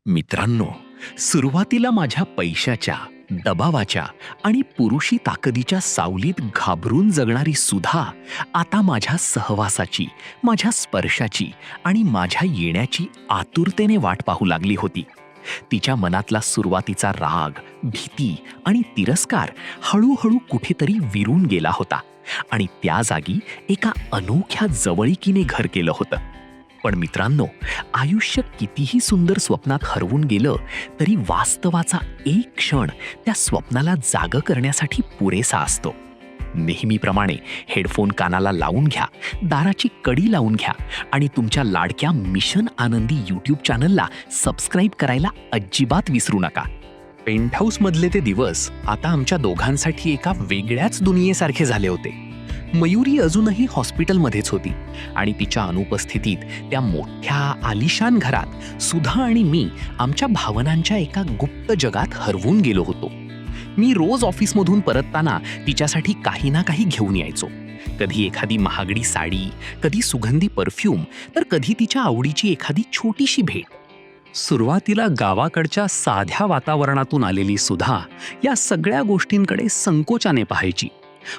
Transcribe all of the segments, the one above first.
मित्रांनो, सुरुवातीला माझ्या पैशाच्या, दबावाच्या आणि पुरुषी ताकदीच्या सावलीत घाबरून जगणारी सुधा आता माझ्या सहवासाची, माझ्या स्पर्शाची आणि माझ्या येण्याची आतुरतेने वाट पाहू लागली होती. तिच्या मनातला सुरुवातीचा राग, भीती आणि तिरस्कार हळूहळू कुठेतरी विरून गेला होता आणि त्या जागी एका अनोख्या जवळीकीने घर केलं होतं. पण मित्रांनो, आयुष्य कितीही सुंदर स्वप्नात हरवून गेलं तरी वास्तवाचा एक क्षण त्या स्वप्नाला जागं करण्यासाठी पुरेसा असतो. नेहमीप्रमाणे हेडफोन कानाला लावून घ्या, दाराची कडी लावून घ्या आणि तुमच्या लाडक्या मिशन आनंदी यूट्यूब चॅनलला सबस्क्राईब करायला अजिबात विसरू नका. पेंटहाऊसमधले ते दिवस आता आमच्या दोघांसाठी एका वेगळ्याच दुनियेसारखे झाले होते. मयुरी अजूनही हॉस्पिटलमध्येच होती आणि तिच्या अनुपस्थितीत त्या मोठ्या आलिशान घरात सुधा आणि मी आमच्या भावनांच्या एका गुप्त जगात हरवून गेलो होतो. मी रोज ऑफिसमधून परतताना तिच्यासाठी काही ना काही घेऊन यायचो. कधी एखादी महागडी साडी, कधी सुगंधी परफ्यूम, तर कधी तिच्या आवडीची एखादी छोटीशी भेट. सुरुवातीला गावाकडच्या साध्या वातावरणातून आलेली सुधा या सगळ्या गोष्टींकडे संकोचाने पाहायची.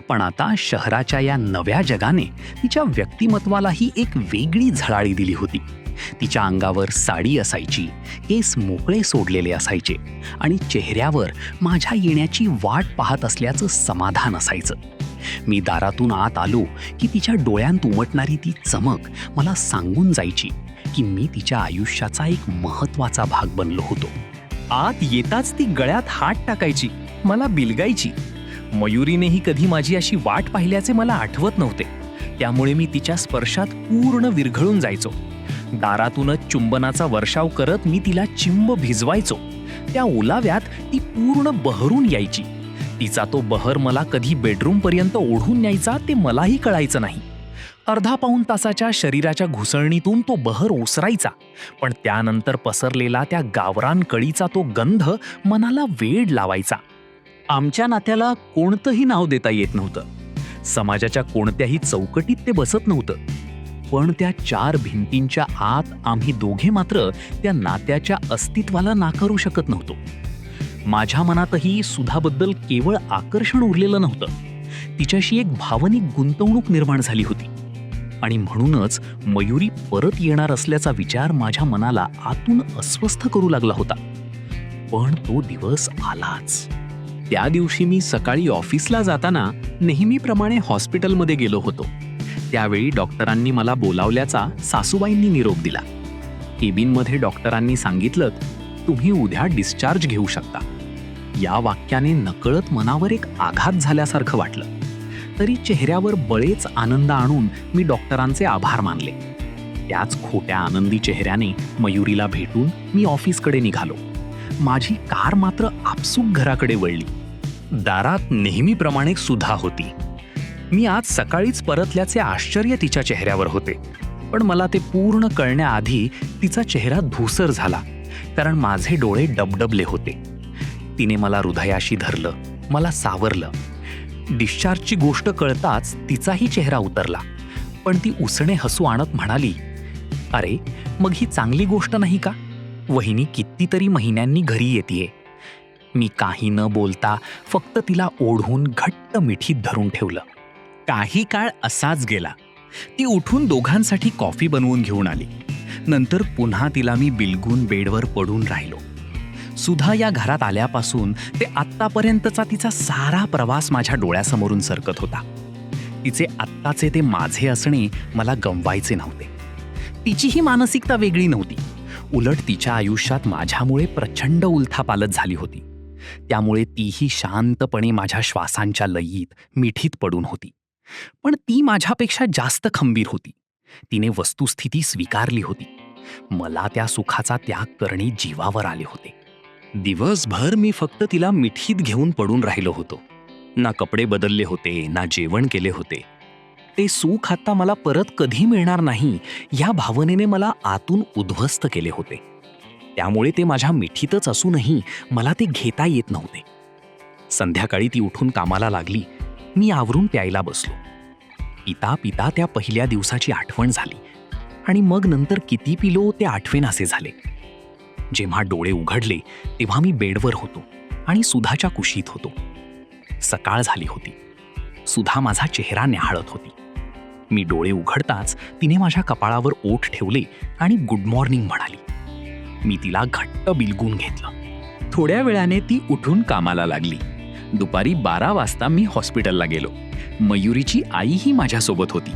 पण आता शहराच्या या नव्या जगाने तिच्या व्यक्तिमत्वालाही एक वेगळी झळाळी दिली होती. तिच्या अंगावर साडी असायची, केस मोकळे सोडलेले असायचे आणि चेहऱ्यावर माझ्या येण्याची वाट पाहत असल्याचं समाधान असायचं. मी दारातून आत आलो की तिच्या डोळ्यांत उमटणारी ती चमक मला सांगून जायची की मी तिच्या आयुष्याचा एक महत्त्वाचा भाग बनलो होतो. आत येताच ती गळ्यात हात टाकायची, मला बिलगायची. मयुरीनेही कधी माझी अशी वाट पाहिल्याचे मला आठवत नव्हते. त्यामुळे मी तिच्या स्पर्शात पूर्ण विरघळून जायचो. दारातूनच चुंबनाचा वर्षाव करत मी तिला चिंब भिजवायचो. त्या ओलाव्यात ती पूर्ण बहरून यायची. तिचा तो बहर मला कधी बेडरूमपर्यंत ओढून न्यायचा ते मलाही कळायचं नाही. अर्धा पाऊण तासाच्या शरीराच्या घुसळणीतून तो बहर ओसरायचा, पण त्यानंतर पसरलेला त्या गावरान कळीचा तो गंध मनाला वेड लावायचा. आमच्या नात्याला कोणतंही नाव देता येत नव्हतं. समाजाच्या कोणत्याही चौकटीत ते बसत नव्हतं. पण त्या चार भिंतींच्या आत आम्ही दोघे मात्र त्या नात्याच्या अस्तित्वाला नाकारू शकत नव्हतो. माझ्या मनातही सुधाबद्दल केवळ आकर्षण उरलेलं नव्हतं, तिच्याशी एक भावनिक गुंतवणूक निर्माण झाली होती. आणि म्हणूनच मयुरी परत येणार असल्याचा विचार माझ्या मनाला आतून अस्वस्थ करू लागला होता. पण तो दिवस आलाच. त्या दिवशी मी सकाळी ऑफिसला जाताना नेहमीप्रमाणे हॉस्पिटलमध्ये गेलो होतो. त्यावेळी डॉक्टरांनी मला बोलावल्याचा सासूबाईंनी निरोप दिला. केबिनमध्ये डॉक्टरांनी सांगितलं, तुम्ही उद्या डिस्चार्ज घेऊ शकता. या वाक्याने नकळत मनावर एक आघात झाल्यासारखं वाटलं. तरी चेहऱ्यावर बळेच आनंद आणून मी डॉक्टरांचे आभार मानले. त्याच खोट्या आनंदी चेहऱ्याने मयुरीला भेटून मी ऑफिसकडे निघालो. माझी कार मात्र आपसूक घराकडे वळली. दारात नेहमीप्रमाणे सुधा होती. मी आज सकाळीच परतल्याचे आश्चर्य तिच्या चेहऱ्यावर होते. पण मला ते पूर्ण कळण्याआधी तिचा चेहरा धूसर झाला, कारण माझे डोळे डबडबले होते. तिने मला हृदयाशी धरलं, मला सावरलं. डिस्चार्जची गोष्ट कळताच तिचाही चेहरा उतरला. पण ती उसणे हसू आणत म्हणाली, अरे मग ही चांगली गोष्ट नाही का? वहिनी कितीतरी महिन्यांनी घरी येतेय. मी काही न बोलता फक्त तिला ओढून घट्ट मिठीत धरून ठेवलं. काही काळ असाच गेला. ती उठून दोघांसाठी कॉफी बनवून घेऊन आली. नंतर पुन्हा तिला मी बिलगून बेडवर पडून राहिलो. सुधा या घरात आल्यापासून ते आत्तापर्यंतचा तिचा सारा प्रवास माझ्या डोळ्यासमोरून सरकत होता. तिचे आत्ताचे ते माझे असणे मला गमवायचे नव्हते. तिचीही मानसिकता वेगळी नव्हती. उलट तिच्या आयुष्यात माझ्यामुळे प्रचंड उलथापालथ झाली होती. त्यामुळे तीही शांतपणे माझ्या श्वासांच्या लयीत, मिठीत पडून होती. पण ती माझ्यापेक्षा जास्त खंबीर होती. तिने वस्तुस्थिती स्वीकारली होती. मला त्या सुखाचा त्याग करणे जीवावर आले होते. दिवसभर मी फक्त तिला मिठीत घेऊन पडून राहिलो होतो. ना कपडे बदलले होते, ना जेवण केले होते. ते सुख आता मला परत कधी मिळणार नाही या भावनेने मला आतून उद्ध्वस्त केले होते. त्यामुळे ते माझ्या मिठीतच असूनही मला ते घेता येत नव्हते. संध्याकाळी ती उठून कामाला लागली. मी आवरून प्यायला बसलो. पिता पिता त्या पहिल्या दिवसाची आठवण झाली आणि मग नंतर किती पिलो ते आठवेनासे झाले. जेव्हा डोळे उघडले तेव्हा मी बेडवर होतो आणि सुधाच्या कुशीत होतो. सकाळ झाली होती. सुधा माझा चेहरा न्याहाळत होती. मी डोळे उघडताच तिने माझ्या कपाळावर ओठ ठेवले आणि गुड मॉर्निंग म्हणाली. मी तिला घट्ट बिलगून घेतलं. थोड्या वेळाने ती उठून कामाला लागली. दुपारी 12 वाजता मी हॉस्पिटलला गेलो. मयुरीची आईही माझ्यासोबत होती.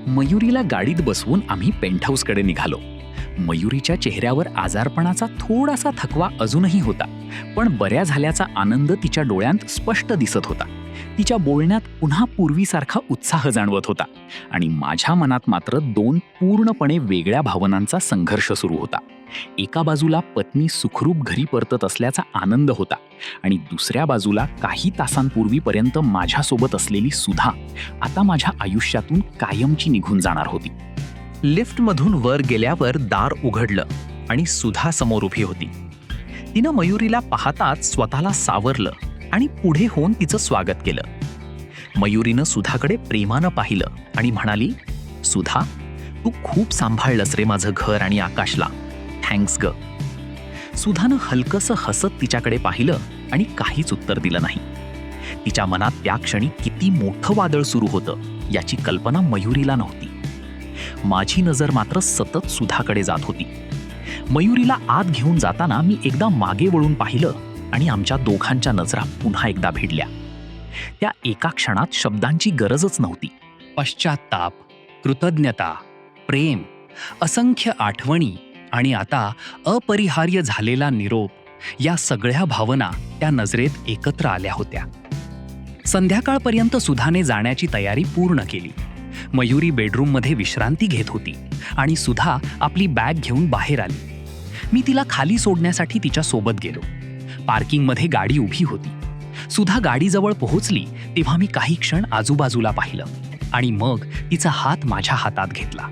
मयुरीला गाडीत बसवून आम्ही पेंटहाऊसकडे निघालो. मयुरीच्या चेहऱ्यावर आजारपणाचा थोडासा थकवा अजूनही होता, पण बऱ्या झाल्याचा आनंद तिच्या डोळ्यांत स्पष्ट दिसत होता. तिच्या बोलण्यात पुन्हा पूर्वीसारखा उत्साह जाणवत होता आणि माझ्या मनात मात्र 2 पूर्णपणे वेगळ्या भावनांचा संघर्ष सुरू होता. एका बाजूला पत्नी सुखरूप घरी परतत असल्याचा आनंद होता आणि दुसऱ्या बाजूला काही तासांपूर्वीपर्यंत माझ्यासोबत असलेली सुधा आता माझ्या आयुष्यातून कायमची निघून जाणार होती. लिफ्टमधून वर गेल्यावर दार उघडलं आणि सुधा समोर उभी होती. तिनं मयुरीला पाहताच स्वतःला सावरलं आणि पुढे होऊन तिचं स्वागत केलं. मयुरीनं सुधाकडे प्रेमानं पाहिलं आणि म्हणाली, सुधा, तू खूप सांभाळलंस रे माझं घर आणि आकाशला. थँक्स ग. सुधानं हलकंसं हसत तिच्याकडे पाहिलं आणि काहीच उत्तर दिलं नाही. तिच्या मनात त्या क्षणी किती मोठं वादळ सुरू होतं याची कल्पना मयुरीला नव्हती. माझी नजर मात्र सतत सुधाकडे जात होती. मयुरीला आत घेऊन जाताना मी एकदा मागे वळून पाहिलं आणि आमच्या दोघांच्या नजरा पुन्हा एकदा भिडल्या. त्या एका क्षणात शब्दांची गरजच नव्हती. पश्चात्ताप, कृतज्ञता, प्रेम, असंख्य आठवणी आणि आता अपरिहार्य झालेला निरोप, या सगळ्या भावना त्या नजरेत एकत्र आल्या होत्या. संध्याकाळपर्यंत सुधाने जाण्याची तयारी पूर्ण केली. मयुरी बेडरूममध्ये विश्रांती घेत होती आणि सुधा आपली बॅग घेऊन बाहेर आली. मी तिला खाली सोडण्यासाठी तिच्या सोबत गेलो. पार्किंगमध्ये गाडी उभी होती. सुधा गाडीजवळ पोहोचली तेव्हा मी काही क्षण आजूबाजूला पाहिलं आणि मग तिचा हात माझ्या हातात घेतला.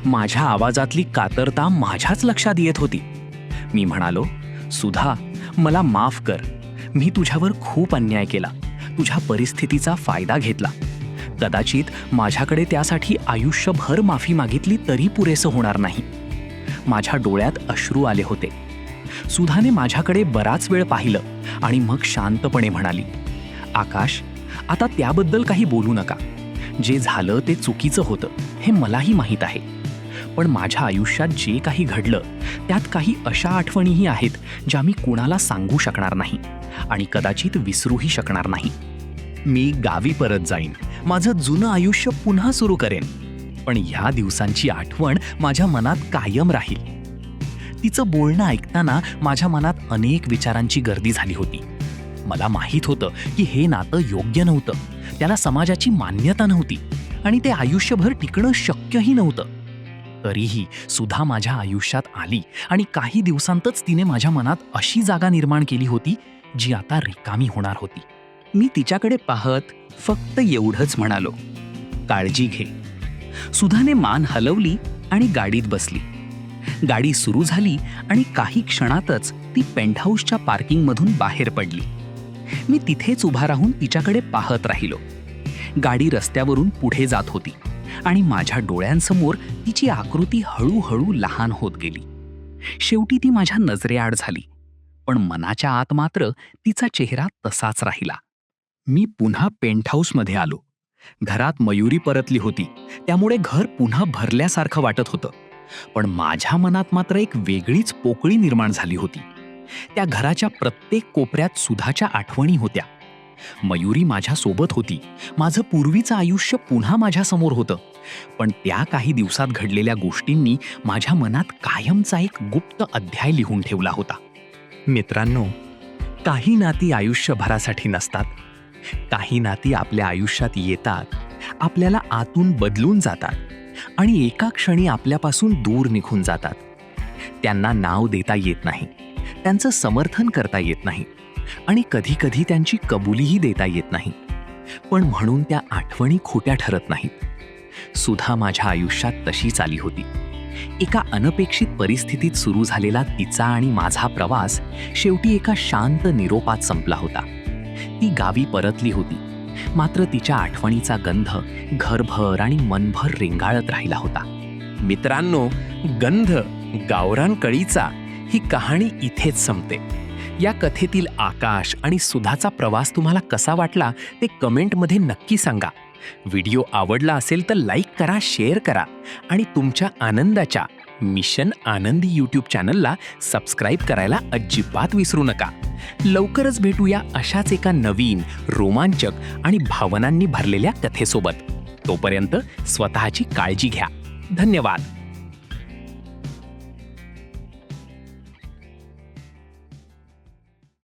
माझ्या आवाजातली कातरता माझ्याच लक्षात येत होती. मी म्हणालो, सुधा, मला माफ कर. मी तुझ्यावर खूप अन्याय केला. तुझ्या परिस्थितीचा फायदा घेतला. कदाचित माझ्याकडे त्यासाठी आयुष्यभर माफी मागितली तरी पुरेसं होणार नाही. माझ्या डोळ्यात अश्रू आले होते. सुधाने माझ्याकडे बराच वेळ पाहिलं आणि मग शांतपणे म्हणाली, आकाश, आता त्याबद्दल काही बोलू नका. जे झालं ते चुकीचं होतं हे मलाही माहीत आहे. पण माझ्या आयुष्यात जे काही घडलं त्यात काही अशा आठवणीही आहेत ज्या मी कुणाला सांगू शकणार नाही आणि कदाचित विसरूही शकणार नाही. मी गावी परत जाईन. माझं जुनं आयुष्य पुन्हा सुरू करेन. पण ह्या दिवसांची आठवण माझ्या मनात कायम राहील. तिचं बोलणं ऐकताना माझ्या मनात अनेक विचारांची गर्दी झाली होती. मला माहीत होतं की हे नातं योग्य नव्हतं, त्याला समाजाची मान्यता नव्हती आणि ते आयुष्यभर टिकणं शक्यही नव्हतं. तरीही सुधा माझ्या आयुष्यात आली आणि काही दिवसांतच तिने माझ्या मनात अशी जागा निर्माण केली होती जी आता रिकामी होणार होती. मी तिच्याकडे पाहत फक्त एवढंच म्हणालो, काळजी घे. सुधाने मान हलवली आणि गाडीत बसली. गाडी सुरू झाली आणि काही क्षणातच ती पेंटहाऊसच्या पार्किंगमधून बाहेर पडली. मी तिथेच उभा राहून तिच्याकडे पाहत राहिलो. गाडी रस्त्यावरून पुढे जात होती आणि माझ्या डोळ्यांसमोर तिची आकृती हळूहळू लहान होत गेली. शेवटी ती माझ्या नजरेआड झाली, पण मनाच्या आत मात्र तिचा चेहरा तसाच राहिला. मी पुन्हा पेंटहाऊसमध्ये आलो. घरात मयुरी परतली होती, त्यामुळे घर पुन्हा भरल्यासारखं वाटत होतं. पण माझ्या मनात मात्र एक वेगळीच पोकळी निर्माण झाली होती. त्या घराच्या प्रत्येक कोपऱ्यात सुधाच्या आठवणी होत्या. मयुरी माझ्या सोबत होती. माझं पूर्वीचं आयुष्य पुन्हा माझ्यासमोर होतं. पण त्या काही दिवसात घडलेल्या गोष्टींनी माझ्या मनात कायमचा एक गुप्त अध्याय लिहून ठेवला होता. मित्रांनो, काही नाती आयुष्यभरासाठी नसतात. काही नाती आपल्या आयुष्यात येतात, आपल्याला आतून बदलून जातात आणि एका क्षणी आपल्यापासून दूर निघून जातात. त्यांना नाव देता येत नाही, त्यांचं समर्थन करता येत नाही आणि कधीकधी त्यांची कबुलीही देता येत नाही. पण म्हणून त्या आठवणी खोट्या ठरत नाहीत. सुधा माझ्या आयुष्यात तशीच आली होती. एका अनपेक्षित परिस्थितीत सुरू झालेला तिचा आणि माझा प्रवास शेवटी एका शांत निरोपात संपला होता. ती गावी परतली होती, मात्र तिच्या आठवणीचा गंध घरभर आणि मनभर रेंगाळत राहिला होता. मित्रांनो, गंध, गावरान कळीचा ही कहाणी इथेच संपते. या कथेतील आकाश आणि सुधाचा प्रवास तुम्हाला कसा वाटला ते कमेंटमध्ये नक्की सांगा. व्हिडिओ आवडला असेल तर लाईक करा, शेअर करा आणि तुमच्या आनंदाच्या मिशन आनंदी यूट्यूब चॅनलला सबस्क्राईब करायला अजिबात विसरू नका. लवकरच भेटूया अशाच एका नवीन, रोमांचक आणि भावनांनी भरलेल्या कथेसोबत. तोपर्यंत स्वतःची काळजी घ्या. धन्यवाद.